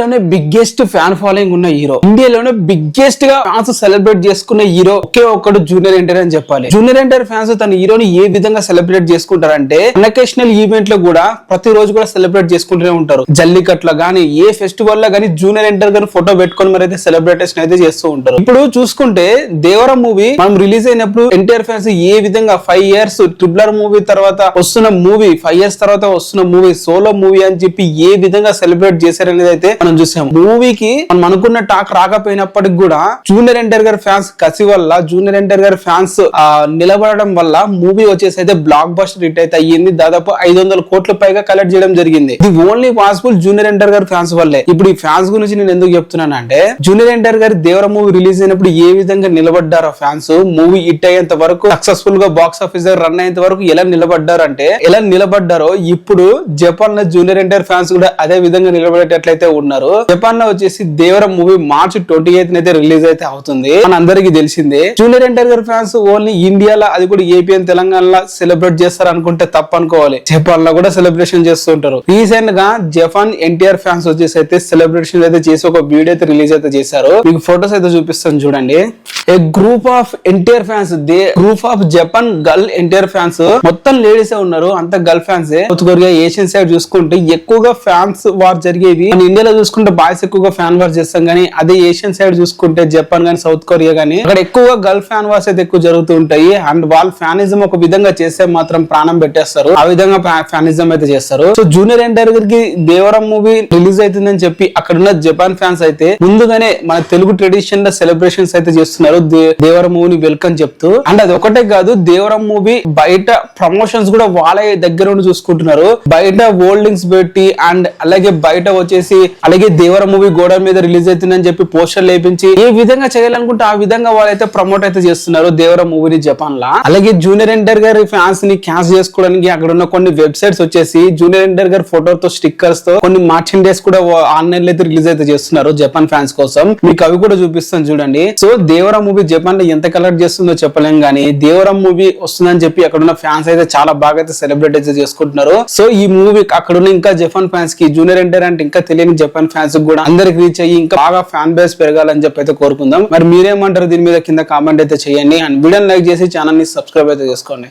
ఇండియాలోనే biggest fan following ఉన్న hero, ఇండియాలోనే బిగ్గెస్ట్ గా ఫ్యాన్స్ సెలబ్రేట్ చేసుకున్న హీరో ఒకే ఒక్కడు జూనియర్ ఎన్టీఆర్ అని చెప్పాలి. జూనియర్ ఎన్టీఆర్ ఫ్యాన్స్ తన హీరోని ఏ విధంగా సెలబ్రేట్ చేసుకుంటారంటే అన్అకేషనల్ ఈవెంట్ లో కూడా ప్రతి రోజు కూడా సెలబ్రేట్ చేసుకుంటూనే ఉంటారు. జల్లికట్ల గానీ ఏ ఫెస్టివల్ లో గానీ జూనియర్ ఎన్టీఆర్ గాని ఫోటో పెట్టుకొని మరి అయితే సెలబ్రేటేషన్ అయితే చేస్తూ ఉంటారు. ఇప్పుడు చూసుకుంటే దేవరం మూవీ మనం రిలీజ్ అయినప్పుడు ఎన్టీఆర్ ఫ్యాన్స్ ఏ విధంగా 5 years ట్రిపులర్ మూవీ తర్వాత వస్తున్న మూవీ, 5 years తర్వాత వస్తున్న మూవీ సోలో మూవీ అని చెప్పి ఏ విధంగా సెలబ్రేట్ చేశారనేది అయితే మనం చూసాం. మూవీకి మనం అనుకున్న టాక్ రాకపోయినప్పటికి కూడా జూనియర్ ఎన్టీఆర్ గారి ఫ్యాన్స్ కసి వల్ల, జూనియర్ ఎన్టీఆర్ గారి ఫ్యాన్స్ నిలబడడం వల్ల మూవీ వచ్చేసి అయితే బ్లాక్ బస్టర్ హిట్ అయితే అయ్యింది. దాదాపు 500 కోట్ల పైగా కలెక్ట్ చేయడం జరిగింది. ఇది ఓన్లీ పాసిబుల్ జూనియర్ ఎన్టీఆర్ గారి ఫ్యాన్స్ వల్లే. ఇప్పుడు ఈ ఫ్యాన్స్ గురించి నేను ఎందుకు చెప్తున్నానంటే, జూనియర్ ఎన్టీఆర్ గారి దేవర మూవీ రిలీజ్ అయినప్పుడు ఏ విధంగా నిలబడ్డారో ఫ్యాన్స్, మూవీ హిట్ అయ్యేంత వరకు సక్సెస్ఫుల్ గా బాక్స్ ఆఫీస్ రన్ అయ్యేంత వరకు ఎలా నిలబడ్డారో ఇప్పుడు జపాన్ లో జూనియర్ ఎన్టీఆర్ ఫ్యాన్స్ కూడా అదే విధంగా నిలబడేటట్లయితే ఉన్నారు. జపాన్ లో వచ్చేసి దేవరం మూవీ March 28th అయితే రిలీజ్ అయితే అవుతుంది. మన అందరికి తెలిసిందే. జూనియర్ ఎన్టీఆర్ గారి ఫ్యాన్స్ ఓన్లీ ఇండియాలో, అది కూడా ఏపీ అండ్ తెలంగాణలో సెలబ్రేట్ చేస్తారు అనుకుంటే తప్పు అనుకోవాలి. జపాన్ లో కూడా సెలబ్రేషన్ చేస్తుంటారు. రీసెంట్ గా జపాన్ ఎన్టీఆర్ ఫ్యాన్స్ వచ్చేసి అయితే సెలబ్రేషన్ అయితే చేసి ఒక వీడియో అయితే రిలీజ్ అయితే చేశారు. మీకు ఫొటోస్ అయితే చూపిస్తాను చూడండి. A group of NTR fans, group of Japan girl NTR fans, మొత్తం లేడీసే ఉన్నారు, అంత girl fans. South Korea, Asian side చూసుకుంటే ఎక్కువగా ఫ్యాన్స్ వార్ జరిగేవి. మన ఇండియాలో చూసుకుంటే బాయ్స్ ఎక్కువగా ఫ్యాన్ వార్ చేస్తాం కానీ అదే ఏషియన్ సైడ్ చూసుకుంటే జపాన్ గానీ సౌత్ కొరియా గానీ అక్కడ ఎక్కువగా గర్ల్ ఫ్యాన్ వార్స్ అయితే ఎక్కువ జరుగుతూ ఉంటాయి. అండ్ వాళ్ళ ఫ్యానిజం ఒక విధంగా చేస్తే మాత్రం ప్రాణం పెట్టేస్తారు. ఆ విధంగా ఫ్యానిజం అయితే చేస్తారు. సో జూనియర్ ఎన్టీఆర్ గారికి దేవరం మూవీ రిలీజ్ అవుతుందని చెప్పి అక్కడ ఉన్న జపాన్ ఫ్యాన్స్ అయితే ముందుగానే మన తెలుగు ట్రెడిషన్ లో సెలబ్రేషన్స్ అయితే చేస్తున్నారు దేవరం మూవీని వెల్కమ్ చెప్తూ. అండ్ అది ఒకటే కాదు, దేవరం మూవీ బయట ప్రమోషన్స్ కూడా వాళ్ళ దగ్గర ఉండి చూసుకుంటున్నారు. బయట హోల్డింగ్స్ పెట్టి అండ్ అలాగే బయట వచ్చేసి అలాగే దేవరం మూవీ గోడ మీద రిలీజ్ అవుతుందని చెప్పి పోస్టర్ లేపించి ఏ విధంగా చేయాలనుకుంటే ఆ విధంగా వాళ్ళైతే ప్రమోట్ అయితే చేస్తున్నారు దేవరం మూవీని జపాన్ లా. అలాగే జూనియర్ ఎన్టీఆర్ గారి ఫ్యాన్స్ ని క్యాన్స్ చేసుకోవడానికి అక్కడ ఉన్న కొన్ని వెబ్సైట్స్ వచ్చేసి జూనియర్ ఎన్టీఆర్ గారి ఫోటోతో స్టిక్కర్స్ తో కొన్ని మార్చెండైజ్ కూడా ఆన్లైన్ లో అయితే రిలీజ్ అయితే చేస్తున్నారు జపాన్ ఫ్యాన్స్ కోసం. మీకు అవి కూడా చూపిస్తాను చూడండి. సో దేవరం మూవీ జపాన్ లో ఎంత కలెక్ట్ చేస్తుందో చెప్పలేం కానీ దేవరం మూవీ వస్తుందని చెప్పి అక్కడ ఉన్న ఫ్యాన్స్ అయితే చాలా బాగా అయితే సెలబ్రేట్ అయితే చేసుకుంటున్నారు. సో ఈ మూవీ అక్కడ ఉన్న ఇంకా జపాన్ ఫ్యాన్స్ కి, జూనియర్ ఎన్టీఆర్ అంటే ఇంకా తెలియని జపాన్ ఫ్యాన్స్ కూడా అందరికి రీచ్ అయ్యి ఇంకా బాగా ఫ్యాన్ బేస్ పెరగాలని చెప్పి అయితే కోరుకుందాం. మరి మీరేమంటారు దీని మీద కింద కామెంట్ అయితే చేయండి. అండ్ వీడియోని లైక్ చేసి ఛానల్ ని సబ్స్క్రైబ్ అయితే చేసుకోండి.